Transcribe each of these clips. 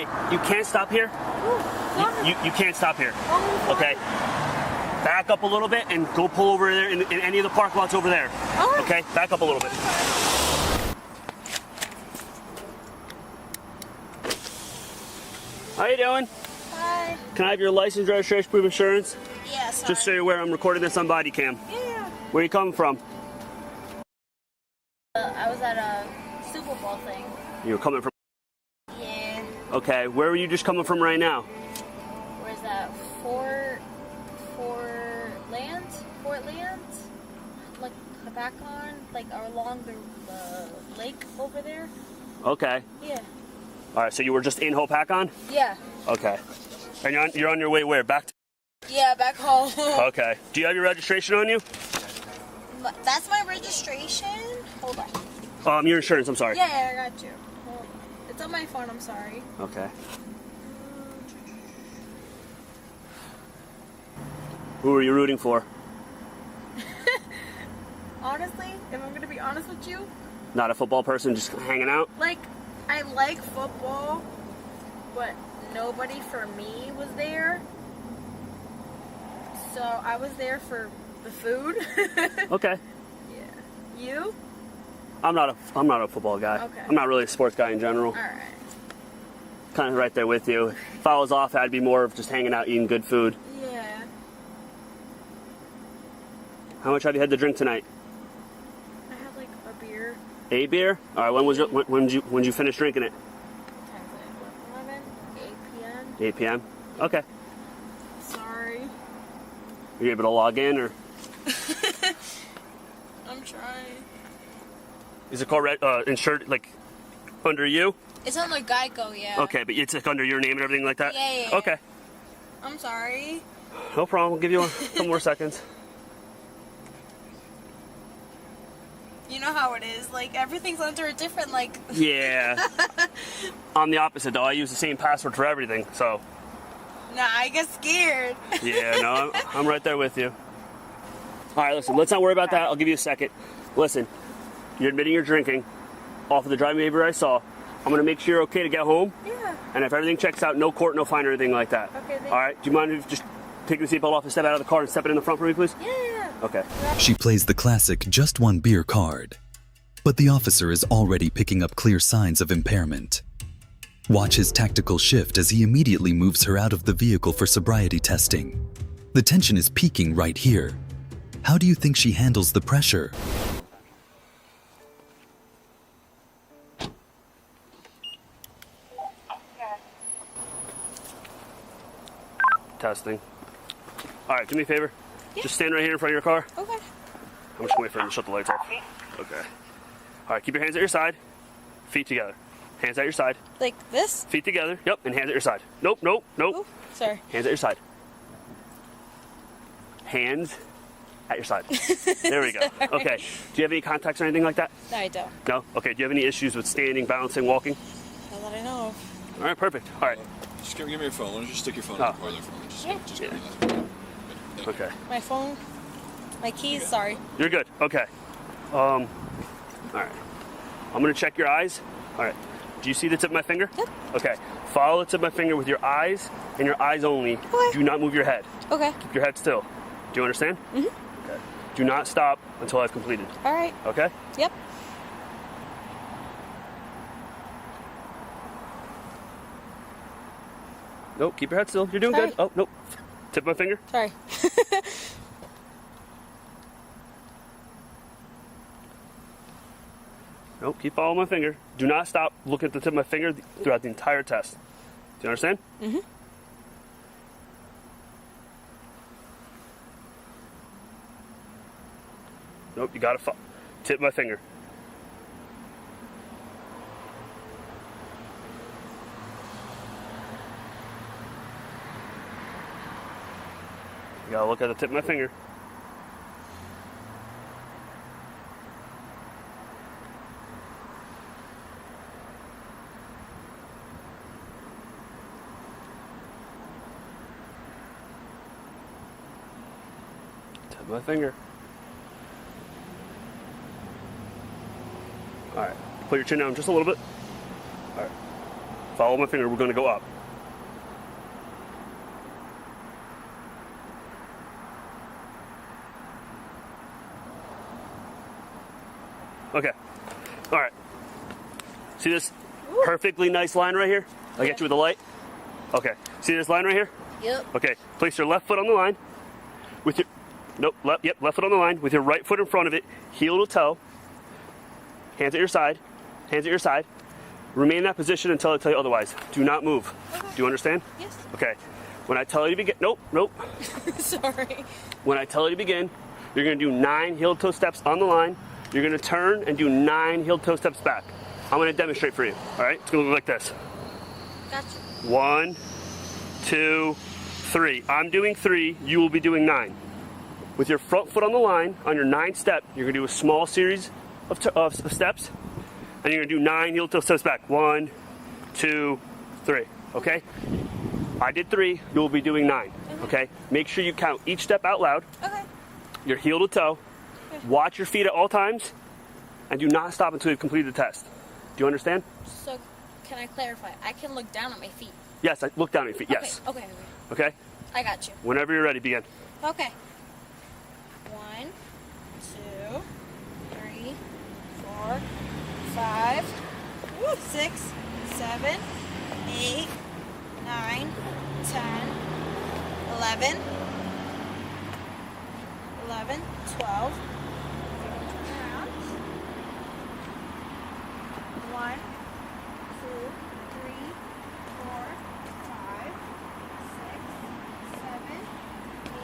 Okay, you can't stop here. You can't stop here. Okay. Back up a little bit and go pull over there in any of the park lots over there. Okay, back up a little bit. How you doing? Hi. Can I have your license, registration, proof of insurance? Yes. Just so you're aware, I'm recording this on Bodycam. Yeah. Where are you coming from? I was at a Super Bowl thing. You were coming from. Yeah. Okay, where were you just coming from right now? Where's that? Fort Lands? Like back on, like along the lake over there. Okay. Yeah. All right, so you were just in Hopakon? Yeah. Okay. And you're on your way where? Back to. Yeah, back home. Okay. Do you have your registration on you? That's my registration. Hold on. Your insurance. I'm sorry. Yeah, I got you. Well, it's on my phone. I'm sorry. Okay. Who are you rooting for? Honestly, if I'm gonna be honest with you, Not a football person, just hanging out? like, I like football, but nobody for me was there. So I was there for the food. Okay. Yeah. You? I'm not a football guy. Okay. I'm not really a sports guy in general. All right. Kind of right there with you. If I was off, I'd be more of just hanging out, eating good food. Yeah. How much have you had to drink tonight? I had like a beer. A beer? All right. When did you finish drinking it? What time is it? 11? 8 p.m. 8 p.m. Okay. Sorry. Are you able to log in or? I'm trying. Is the car insured like under you? It's on like Geico, yeah. Okay, but it's like under your name and everything like that? Yeah. Okay. I'm sorry. No problem. We'll give you a couple more seconds. You know how it is. Like, everything's under a different, like... Yeah. I'm the opposite, though. I use the same password for everything, so... Nah, I get scared. Yeah, no, I'm right there with you. All right, listen, let's not worry about that. I'll give you a second. Listen, you're admitting you're drinking off of the driving behavior I saw. I'm going to make sure you're okay to get home. Yeah. And if everything checks out, no court, no fine or anything like that. Okay, thank All right? Do you mind if just taking the seatbelt off and step out of the car and step it in the front for me, please? Yeah. Okay. She plays the classic just one beer card. But the officer is already picking up clear signs of impairment. Watch his tactical shift as he immediately moves her out of the vehicle for sobriety testing. The tension is peaking right here. How do you think she handles the pressure? Testing. All right, do me a favor. Yeah. Just stand right here in front of your car. Okay. I'm just going to wait for him to shut the lights off. Okay. All right, keep your hands at your side. Feet together. Hands at your side. Like this? Feet together. Yep, and hands at your side. Nope. Ooh, sorry. Hands at your side. Hands at your side. There we go. Okay. Do you have any contacts or anything like that? No, I don't. No? Okay. Do you have any issues with standing, balancing, walking? Not that I know of. All right, perfect. All right. Just give me your phone. Why don't you stick your phone in the car there for me? Just Yeah. give me that. Okay. My phone, my keys, sorry. You're good. Okay. All right. I'm going to check your eyes. All right. Do you see the tip of my finger? Yep. Okay. Follow the tip of my finger with your eyes and your eyes only. Okay. Do not move your head. Okay. Keep your head still. Do you understand? Mm-hmm. Okay. Do not stop until I've completed. All right. Okay? Yep. Nope. Keep your head still. You're doing Sorry. good. Oh, nope. Tip of my finger. Sorry. Nope. Keep following my finger. Do not stop looking at the tip of my finger throughout the entire test. Do you understand? Mm-hmm. Nope. You got to tip my finger. You gotta look at the tip of my finger. Tip of my finger. Alright. Put your chin down just a little bit. Alright. Follow my finger. We're going to go up. Okay. All right. See this perfectly nice line right here? I get you with the light? Okay. See this line right here? Yep. Okay. Place your left foot on the line with your left foot on the line with your right foot in front of it, heel to toe. Hands at your side. Hands at your side. Remain in that position until I tell you otherwise. Do not move. Okay. Do you understand? Yes. Okay. When I tell you to begin, nope. Sorry. When I tell you to begin, you're going to do 9 heel-toe steps on the line. You're going to turn and do 9 heel-toe steps back. I'm going to demonstrate for you. All right? It's going to look like this. Gotcha. 1, 2, 3. I'm doing 3. You will be doing 9. With your front foot on the line, on your 9th step, you're going to do a small series of steps, and you're going to do 9 heel-toe steps back. 1, 2, 3. Okay? I did 3. You will be doing 9. Okay? Make sure you count each step out loud. Okay. Your heel to toe. Watch your feet at all times, and do not stop until you've completed the test. Do you understand? So, can I clarify? I can look down at my feet. Yes, I look down at your feet. Yes. Okay. Okay? I got you. Whenever you're ready, begin. Okay. 1, 2, 3, 4, 5, 6, 7, 8, 9, 10, 11, 12. 1, 2, 3, 4, 5, 6, 7, 8,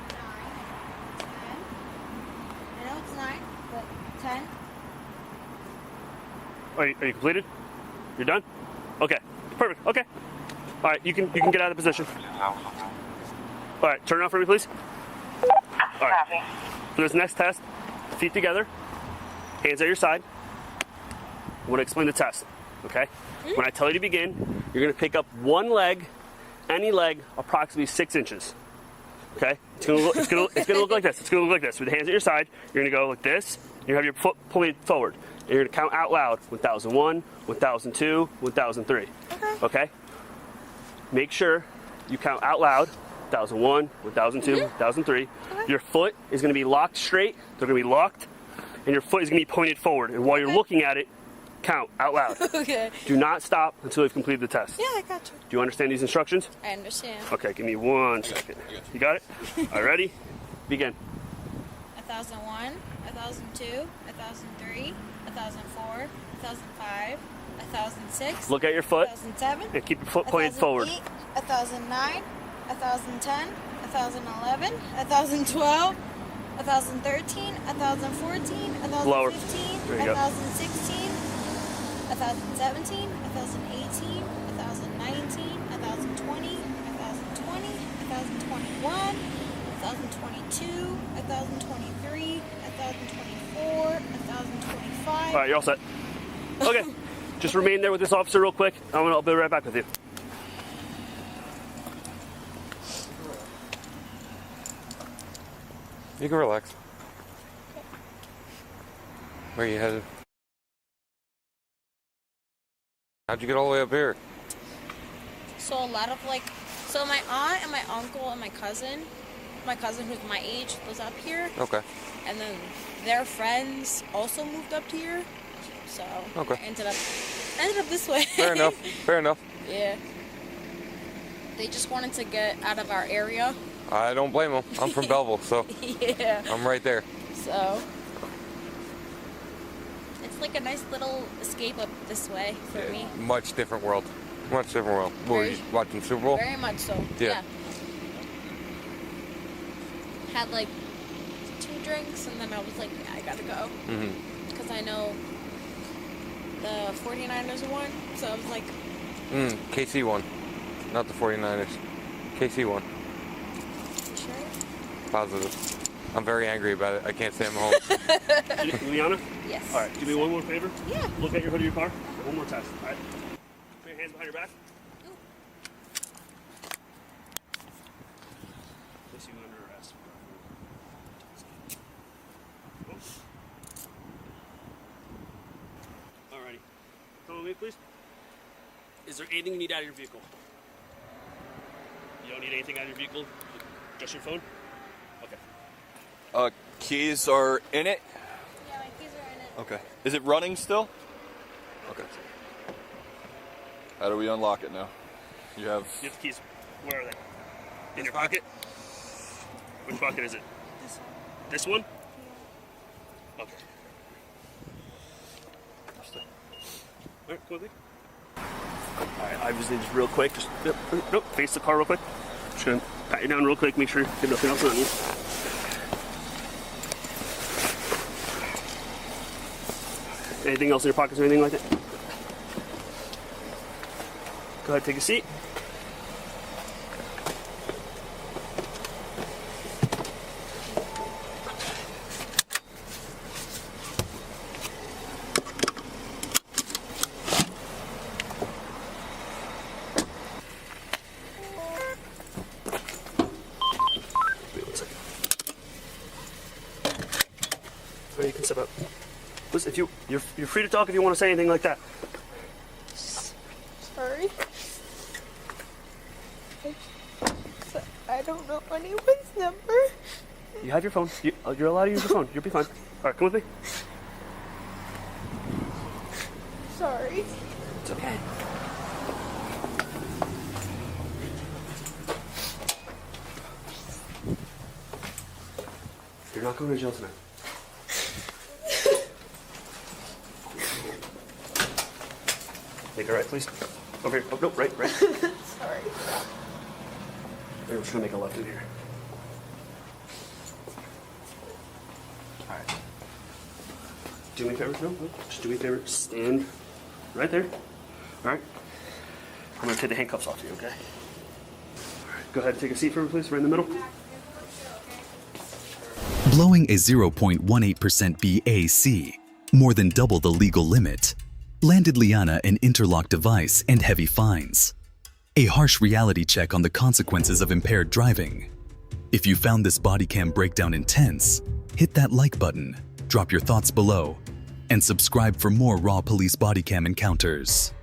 9, 10. I know it's 9, but 10. Are you completed? You're done? Okay. Perfect. Okay. All right. You can get out of the position. All right. Turn it on for me, please. All right. For this next test, feet together, hands at your side. I want to explain the test, okay? When I tell you to begin, you're going to pick up one leg, any leg, approximately 6 inches. Okay? It's going to look like this. It's going to look like this. With the hands at your side, you're going to go like this. You have your foot pointed forward. And you're going to count out loud 1001, 1002, 1003. Okay? Make sure you count out loud 1001, 1002, 1003. Your foot is going to be locked straight. They're going to be locked. And your foot is going to be pointed forward. And while you're looking at it, count out loud. Okay. Do not stop until you've completed the test. Yeah, I got you. Do you understand these instructions? I understand. Okay, give me 1 second. You got it? All right, ready? Begin. 1001, 1002, 1003, 1004, 1005, 1006. Look at your foot 1007. and keep your foot pointed forward. 1009, 1010, 1011, 1012, 1013, 1014, 1015, Lower. There you go. 1016, 1017, 2018, 2019, 2020, 2020, 2021, 2022, 2023, 2024, 2025. All right, you're all set. Okay, just remain there with this officer real quick. I'll be right back with you. You can relax. Where are you headed? How'd you get all the way up here? So a lot of so my aunt and my uncle and my cousin who's my age lives up here. Okay. And then their friends also moved up here. So Okay. I ended up this way. Fair enough. Fair enough. Yeah. They just wanted to get out of our area. I don't blame them. I'm from Belleville, so Yeah. I'm right there. So it's like a nice little escape up this way for me. Much different world. Much different world. What, were you Very- watching Super Bowl? Very much so. Yeah. Had 2 drinks and then I was like, yeah, I gotta go. Because I know the 49ers won. So I was like, KC won. Not the 49ers. KC won. you sure? Positive. I'm very angry about it. I can't stay at home. Liana? Yes. All right, do me one more favor. Yeah. Look at your hood of your car. One more test. All right. Put your hands behind your back. Ooh. Place you under arrest. Alrighty. Come with me, please. Is there anything you need out of your vehicle? You don't need anything out of your vehicle? Just your phone? Okay. Keys are in it? Yeah, my keys are in it. Okay. Is it running still? Okay. How do we unlock it now? You have You have the keys. Where are they? In your pocket? Which pocket is it? This one. This one? Okay. Alright, come with me. Alright, I just need real quick. Just nope, face the car real quick. Just gonna pat you down real quick, make sure there's nothing else on you. Anything else in your pockets or anything like that? Go ahead, take a seat. Wait 1 second. Or you can step up. Listen, if you're free to talk if you want to say anything like that. Sorry. I don't know anyone's number. You have your phone. You're allowed to use your phone. You'll be fine. All right, come with me. Sorry. It's okay. You're not going to jail tonight. Make it right, please. Over here. Oh, no, right. Sorry. We're just gonna make a left in here. All right. Do me a favor, no. Just do me a favor. Stand right there. All right. I'm gonna take the handcuffs off you, okay? All right. Go ahead and take a seat for me, please. Right in the middle. Blowing a 0.18% BAC, more than double the legal limit, landed Liana an interlock device and heavy fines. A harsh reality check on the consequences of impaired driving. If you found this Bodycam breakdown intense, hit that like button, drop your thoughts below, and subscribe for more raw police Bodycam encounters.